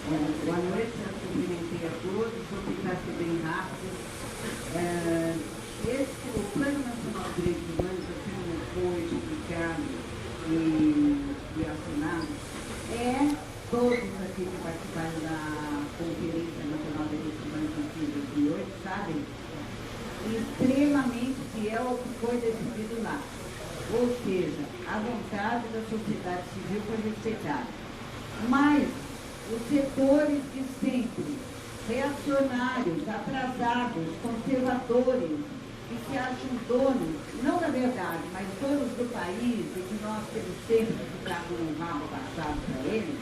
Boa noite, eu cumprimentei a todos, vou tentar ser bem rápido. O Plano Nacional de Direitos Humanos, como foi explicado e assinado, todos aqui que participaram da Conferência Nacional de Direitos Humanos em 2008 sabem, extremamente fiel ao que foi decidido lá. Ou seja, a vontade da sociedade civil foi respeitada. Mas os setores de sempre, reacionários, atrasados, conservadores, que se acham donos, não da verdade, mas donos do país, e que nós temos sempre que ficar com um rabo passado para eles,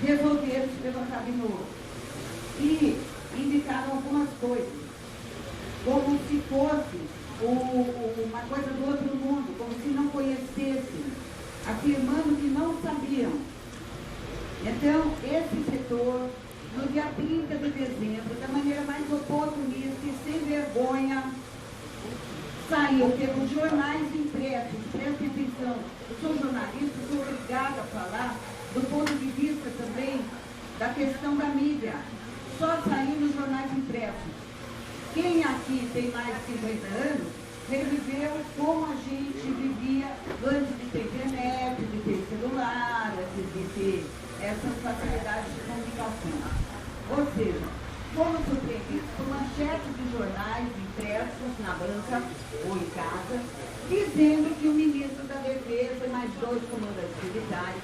resolveram se levantar de novo. E indicaram algumas coisas, como se fosse uma coisa do outro mundo, como se não conhecessem, afirmando que não sabiam. Então, esse setor, no dia 30 de dezembro, da maneira mais oportunista e sem vergonha, saiu pelos jornais impressos. Presta atenção, eu sou jornalista, sou obrigada a falar do ponto de vista também da questão da mídia. Só saiu nos jornais impressos. Quem aqui tem mais de 50 anos, reviveu como a gente vivia antes de ter internet, de ter celular, antes de ter essas facilidades de comunicação. Ou seja, fomos surpreendidos por manchetes de jornais impressos na banca ou em casa, dizendo que o ministro da Defesa e mais 2 comandantes militares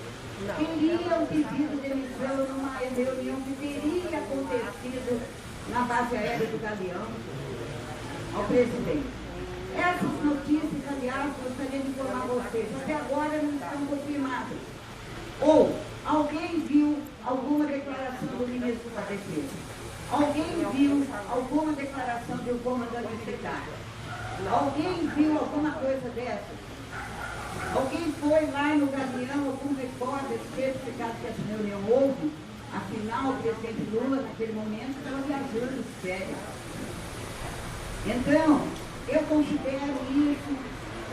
queriam pedir demissão numa reunião que teria acontecido na base aérea do Galeão ao presidente. Essas notícias, aliás, gostaria de informar vocês, até agora não estão confirmadas. Ou alguém viu alguma declaração do ministro da Defesa? Alguém viu alguma declaração de um comandante militar? Alguém viu alguma coisa dessa? Alguém foi lá no Galeão, algum repórter certificado que essa reunião houve? Afinal, o presidente Lula, naquele momento, estava viajando de férias. Então, eu considero isso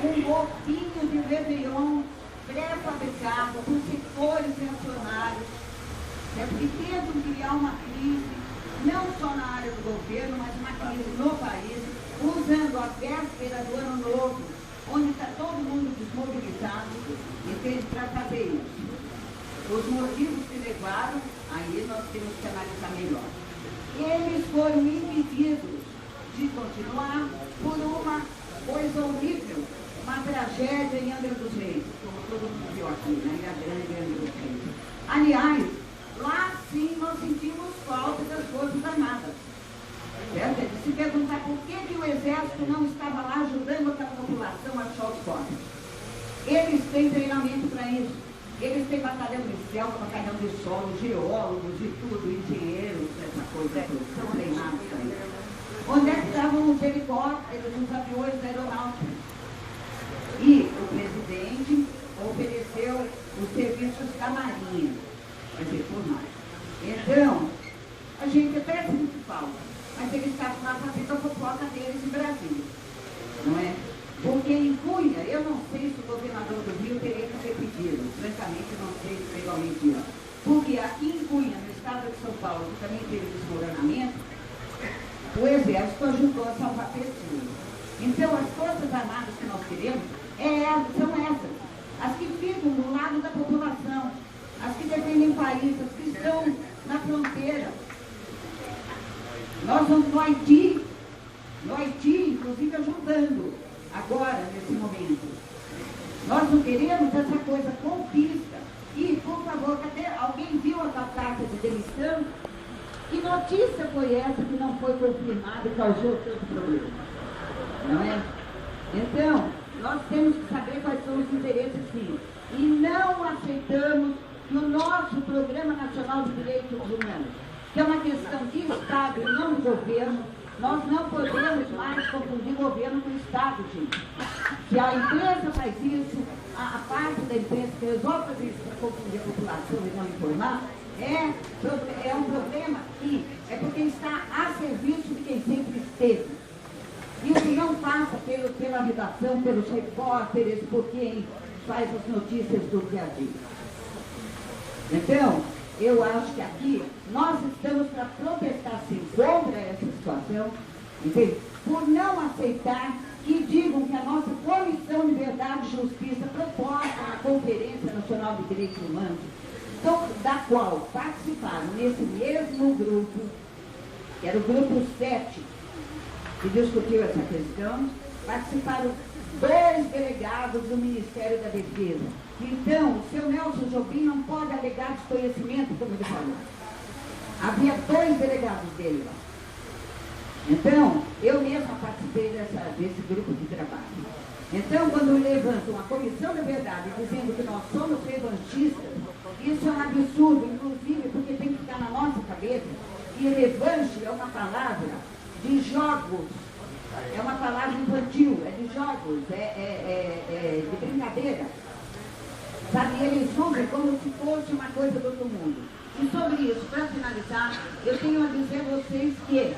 um golpinho de Réveillon pré-fabricado por setores reacionários, porque tentam criar uma crise, não só na área do governo, mas uma crise no país, usando a véspera do ano novo, onde está todo mundo desmobilizado, entende, para fazer isso. Os motivos que levaram, aí nós temos que analisar melhor. Eles foram impedidos de continuar por uma coisa horrível, uma tragédia em Angra dos Reis, como todo mundo viu aqui, na Ilha Grande, Angra dos Reis. Aliás, lá sim nós sentimos falta das Forças Armadas. Certo? De se perguntar por que o Exército não estava lá ajudando aquela população a achar os corpos. Eles têm treinamento para isso. Eles têm batalhão de selva, batalhão de solo, geólogos e tudo, engenheiros, essa coisa toda. São treinados para isso. Onde é que estavam os helicópteros, os aviões da aeronáutica? E o presidente ofereceu os serviços da Marinha, quer dizer, por nós. Então, a gente até sente falta, mas eles estavam lá fazendo a fofoca deles em Brasília, não é? Porque em Cunha, eu não sei se o governador do Rio teria que ter pedido, francamente não sei se legalmente isso. Porque aqui em Cunha, no estado de São Paulo, que também teve desmoronamento, o Exército ajudou a salvar pessoas. Então, as Forças Armadas que nós queremos são essas, as que ficam do lado da população, as que defendem o país, as que estão na fronteira. Nós vamos no Haiti, inclusive ajudando agora, nesse momento. Nós não queremos essa coisa golpista. E, por favor, cadê? Alguém viu a carta de demissão? Que notícia foi essa que não foi confirmada e causou tanto problema? Não é? Então, nós temos que saber quais são os interesses sim. E não aceitamos no nosso Programa Nacional de Direitos Humanos, que é uma questão de Estado e não de governo, nós não podemos mais confundir governo com Estado, gente. Se a empresa faz isso, a parte da empresa que resolve fazer isso para confundir a população e não informar, é um problema que é porque está a serviço de quem sempre esteve. Isso não passa pela redação, pelos repórteres, por quem faz as notícias do dia a dia. Então, eu acho que aqui nós estamos para protestar sim contra essa situação, entende? Por não aceitar que digam que a nossa Comissão de Verdade e Justiça proposta na Conferência Nacional de Direitos Humanos, da qual participaram nesse mesmo grupo, que era o grupo 7, que discutiu essa questão, participaram 2 delegados do Ministério da Defesa. Então, o seu Nelson Jobim não pode alegar desconhecimento, como ele falou. Havia 2 delegados dele lá. Então, eu mesma participei desse grupo de trabalho. Então, quando levantam a Comissão da Verdade dizendo que nós somos revanchistas, isso é um absurdo, inclusive porque tem que ficar na nossa cabeça que revanche é uma palavra de jogos, é uma palavra infantil, é de jogos, de brincadeira. Sabe, eles usam como se fosse uma coisa do outro mundo. E sobre isso, para finalizar, eu tenho a dizer a vocês que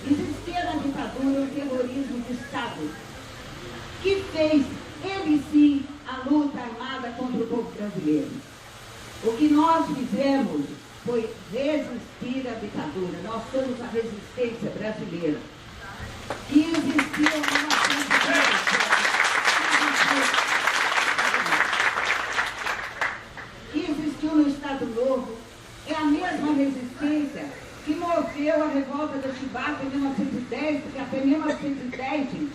existia na ditadura o terrorismo de Estado, que fez, ele sim, a luta armada contra o povo brasileiro. O que nós fizemos foi resistir à ditadura. Nós somos a resistência brasileira. Que existiu no Estado Novo, é a mesma resistência que moveu a revolta da Chibata em 1910, porque até 1910, gente,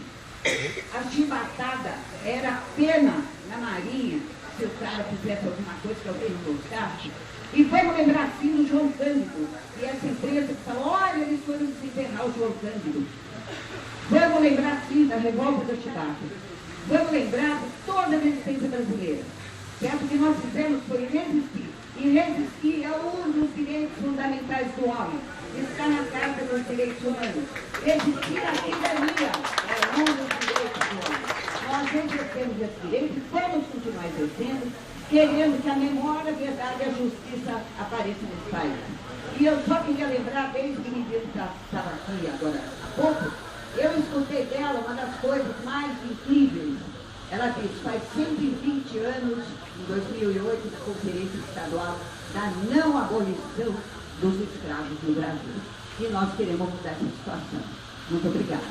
a chibatada era pena na Marinha, se o cara fizesse alguma coisa que alguém não gostasse. E vamos lembrar assim do João Cândido, e essa empresa que falou, olha, eles foram desenterrar o João Cândido. Vamos lembrar sim da revolta da Chibata. Vamos lembrar de toda a resistência brasileira. Certo? O que nós fizemos foi resistir. E resistir é um dos direitos fundamentais do homem. Está na Carta dos Direitos Humanos. Resistir à tirania é um dos direitos do homem. Nós exercemos esse direito e vamos continuar exercendo, querendo que a memória, a verdade e a justiça apareçam nesse país. E eu só queria lembrar, desde que me disse que estava aqui agora há pouco, eu escutei dela uma das coisas mais incríveis. Ela disse, faz 120 anos, em 2008, da Conferência Estadual da não abolição dos escravos no Brasil. E nós queremos mudar essa situação. Muito obrigada.